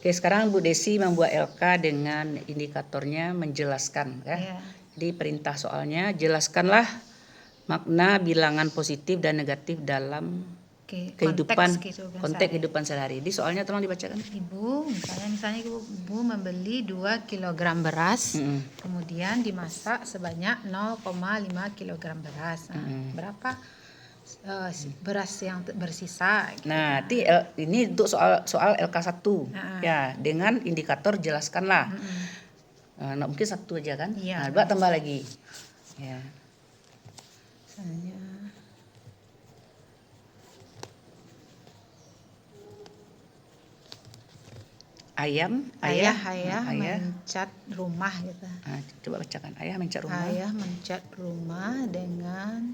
Oke, sekarang Bu Desi membuat LK dengan indikatornya menjelaskan ya. Ya. Jadi perintah soalnya, jelaskanlah makna bilangan positif dan negatif dalam Oke, kehidupan konteks kehidupan sehari-hari. Di soalnya tolong dibacakan. Ibu, misalnya ibu membeli 2 kg beras, kemudian dimasak sebanyak 0,5 kg beras. Nah, berapa beras yang bersisa? Gitu. Nah, ini untuk soal LK1 ya, dengan indikator jelaskanlah. Nah, mungkin satu aja kan? Iya. Nah, buat tambah lagi. Ya. Misalnya Ayah mencat rumah gitu. Nah, coba bacakan. Ayah mencat rumah. Ayah mencat rumah dengan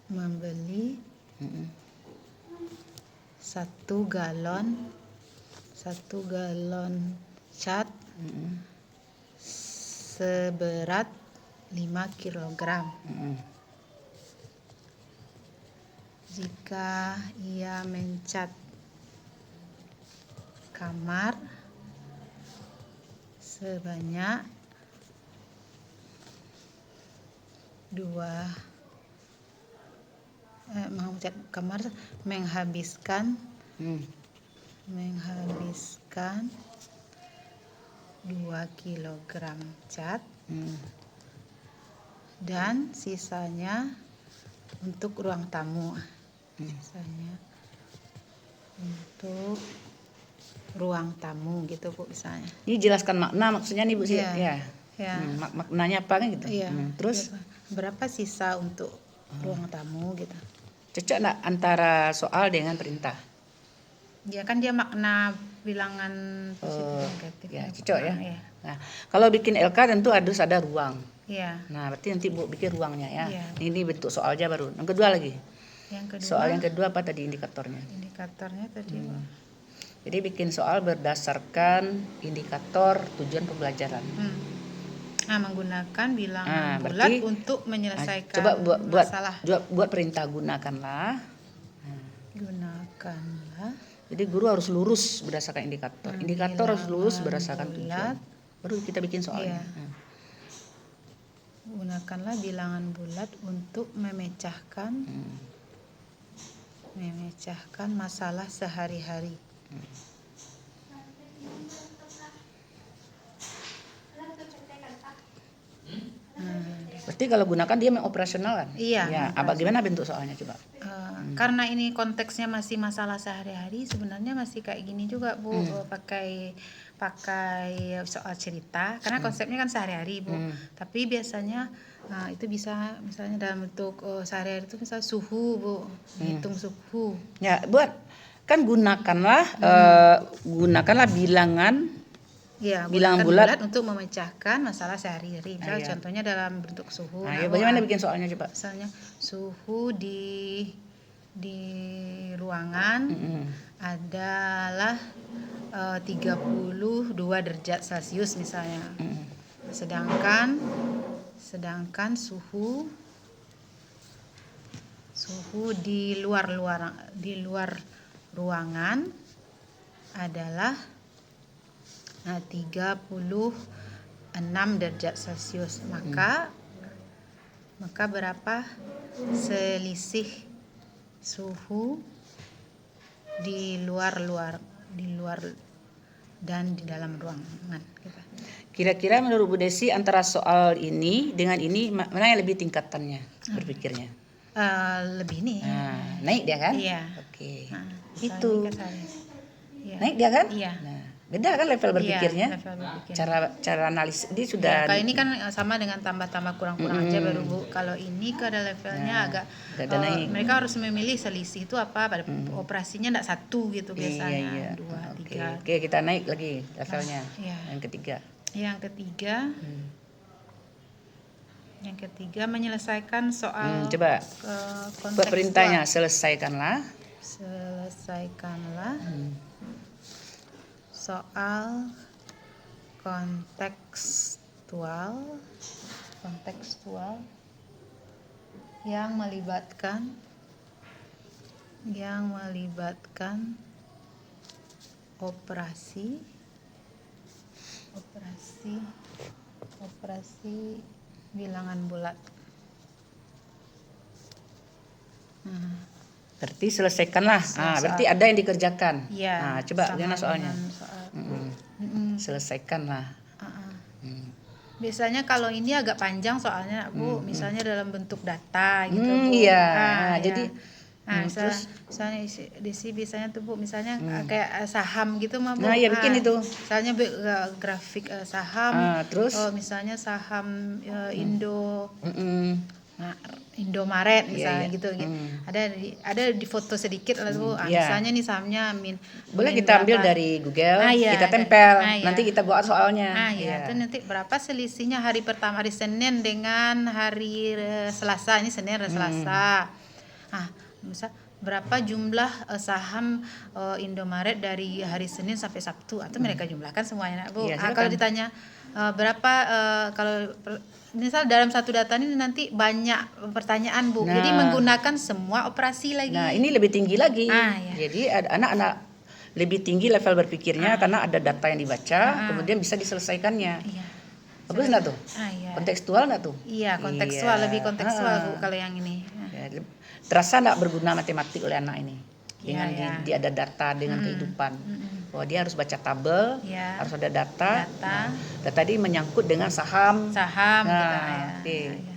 membeli 1 galon cat seberat 5 kg. Jika ia mencat kamar sebanyak 2 kilogram cat dan sisanya untuk ruang tamu. Untuk ruang tamu gitu Bu misalnya. Ini jelaskan makna maksudnya nih Bu sih. Ya. Maknanya apa kan gitu. Terus berapa sisa untuk ruang tamu gitu. Cocok enggak antara soal dengan perintah? Ya kan dia makna bilangan positif negatif. Ya, cocok ya. Nah, kalau bikin LK tentu harus ada ruang. Iya. Nah, berarti nanti Bu bikin ruangnya ya. Iya. Ini bentuk soalnya baru. Yang kedua lagi. Soal yang kedua apa tadi indikatornya? Indikatornya tadi. Jadi bikin soal berdasarkan indikator tujuan pembelajaran. Menggunakan bilangan bulat untuk menyelesaikan coba masalah. Buat perintah gunakanlah. Gunakanlah. Jadi guru harus lurus berdasarkan indikator. Indikator harus lurus berdasarkan tujuan. Baru kita bikin soalnya. Gunakanlah bilangan bulat untuk memecahkan masalah sehari-hari. Berarti kalau gunakan dia mengoperasional kan? Iya. Ya, bagaimana bentuk soalnya coba? Karena ini konteksnya masih masalah sehari-hari, sebenarnya masih kayak gini juga Bu, pakai soal cerita, karena konsepnya kan sehari-hari Bu. Tapi biasanya itu bisa misalnya dalam bentuk sehari-hari itu misal suhu Bu, hitung suhu. Ya, kan gunakanlah bilangan. Ya, bilangan bulat untuk memecahkan masalah sehari-hari. Misal contohnya dalam bentuk suhu. Bagaimana bikin soalnya coba? Misalnya suhu di ruangan adalah 32 derajat Celcius misalnya. Sedangkan suhu di luar ruangan adalah 36 derajat Celcius. Maka berapa selisih suhu di luar dan di dalam ruangan gitu. Kira-kira menurut Bu Desi antara soal ini dengan ini mana yang lebih tingkatannya berpikirnya? Lebih nih. Naik dia kan? Iya. Oke. Itu. Naik dia kan? Iya. Beda kan level berpikirnya? Level berpikirnya. Cara analisis dia sudah. Kalau ini kan sama dengan tambah-tambah kurang-kurang aja baru Bu. Kalau ini ke ada levelnya agak naik. Mereka harus memilih selisih itu apa pada operasinya enggak satu gitu biasanya. 2, 3. Oke, kita naik lagi levelnya. Yang ketiga. Yang ketiga menyelesaikan soal coba buat perintahnya selesaikanlah soal kontekstual yang melibatkan yang melibatkan operasi bilangan bulat. Berarti selesaikanlah. Berarti ada yang dikerjakan. Iya. Coba sama gimana soalnya? dengan soal. Selesaikanlah. Biasanya kalau ini agak panjang soalnya Bu, misalnya dalam bentuk data gitu Bu. Iya. Jadi terus misalnya Desi biasanya tuh Bu, misalnya kayak saham gitu mah Bu. Nah, ya bikin itu. Misalnya grafik saham. Terus misalnya saham Indo Mm-mm. Indomaret misalnya Iya. gitu. Ada di foto sedikit lah Bu. Iya. Misalnya nih sahamnya Boleh min kita ambil berapa. dari Google, Iya, kita tempel, iya. nanti kita buat soalnya. Itu nanti berapa selisihnya hari pertama, hari Senin dengan hari Selasa. Ini Senin dan Selasa. Misal berapa jumlah saham Indomaret dari hari Senin sampai Sabtu, atau mereka jumlahkan semuanya Bu. Iya, silakan. Kalau ditanya berapa kalau misal dalam satu data ini nanti banyak pertanyaan Bu. Jadi menggunakan semua operasi lagi. Nah, ini lebih tinggi lagi. Iya. Jadi ada anak-anak lebih tinggi level berpikirnya karena ada data yang dibaca, kemudian bisa diselesaikannya. Iya. Bagus nggak tuh? Iya. Kontekstual nggak tuh? Iya, kontekstual, Iya. lebih kontekstual Bu kalau yang ini. Ya, terasa nggak berguna matematik oleh anak ini dengan Iya. dia ada data dengan kehidupan. Bahwa dia harus baca tabel, Iya. harus ada data. Data. Data ini menyangkut dengan saham. Saham Nah, gitu ya. oke. Iya.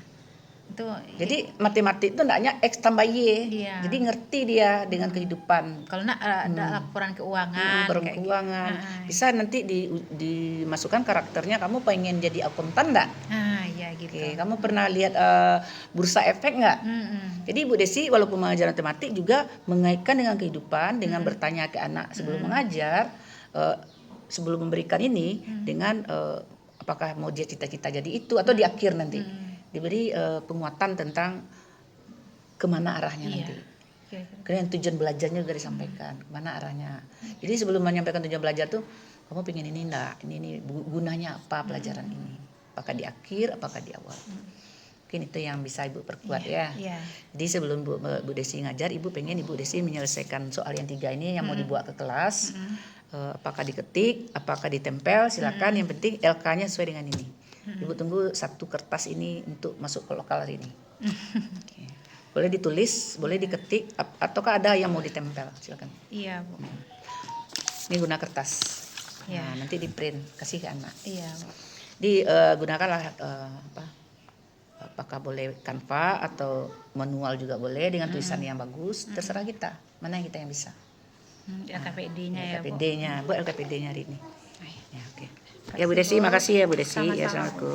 Itu Jadi matematik itu enggaknya X tambah Y. Iya. Jadi ngerti dia dengan kehidupan. kalau ada laporan keuangan kayak gitu. Keuangan. Bisa nanti dimasukkan karakternya, kamu pengen jadi akuntan enggak? Iya gitu. Oke, kamu pernah lihat bursa efek enggak? Jadi Ibu Desi walaupun mengajar matematik juga mengaitkan dengan kehidupan, dengan bertanya ke anak sebelum mengajar, sebelum memberikan ini dengan apakah mau dia cita-cita jadi itu atau di akhir nanti diberi penguatan tentang kemana arahnya nanti. Karena tujuan belajarnya juga disampaikan kemana arahnya. Jadi sebelum menyampaikan tujuan belajar tuh, kamu pengen ini enggak? Ini gunanya apa pelajaran ini? Apakah di akhir, apakah di awal? Mungkin itu yang bisa Ibu perkuat ya. Jadi sebelum Bu Desi ngajar, Ibu pengen Ibu Desi menyelesaikan soal yang 3 ini yang mau dibawa ke kelas. Apakah diketik, apakah ditempel, silakan. Yang penting LK-nya sesuai dengan ini. Ibu tunggu 1 kertas ini untuk masuk ke lokal hari ini. Oke. Boleh ditulis, boleh diketik, ataukah ada yang mau ditempel, silakan. Iya Bu. Ini guna kertas. Nah, nanti di print, kasih ke anak. Iya Bu. Gunakanlah apakah boleh Canva atau manual juga boleh dengan tulisan yang bagus, terserah kita. Mana yang kita yang bisa. LKPD-nya ya Bu. LKPD-nya, Bu LKPD-nya hari ini. Ya, oke. Ya Bu Desi, makasih ya Bu Desi. Ya, assalamualaikum.